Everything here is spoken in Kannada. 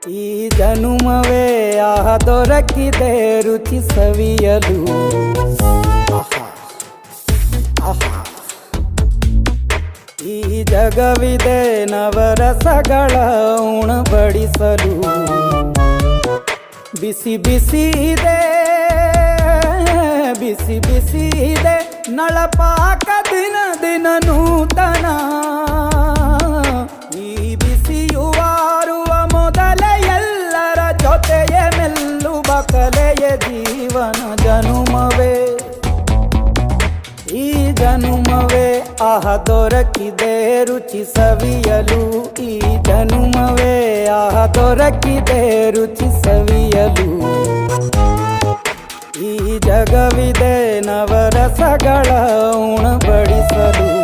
ಈ ಜನುಮವೇ ಆಹ ದೊರಕಿದೆ ರುಚಿ ಸವಿಯಲು. ಈ ಜಗವಿದೆ ನವರಸಗಳ ಉಣಬಡಿಸಲು. ಬಿಸಿ ಬಿಸಿ ಇದೆ, ಬಿಸಿ ಬಿಸಿ ಇದೆ ನಳಪಾಕ ದಿನ ದಿನ ನೂತನ. ಈ ಬಿಸಿಯುವಾರುವ ಮೊದಲೇ ಎಲ್ಲರ ಜೊತೆಯೇ ಮೆಲ್ಲುವ ಕಲೆಯ ಜೀವನ ಜನುಮವೇ. ಈ ಜನುಮವೇ ಆಹ ದೊರಕಿದೆ ರುಚಿ ಸವಿಯಲು. ಈ ಜನುಮವೇ ಆಹ ದೊರಕಿದೆ ರುಚಿ ಸವಿಯಲು. ಈ ಜಗವಿದೆ ನವರಸಗಳ ಉಣಬಡಿಸಲು.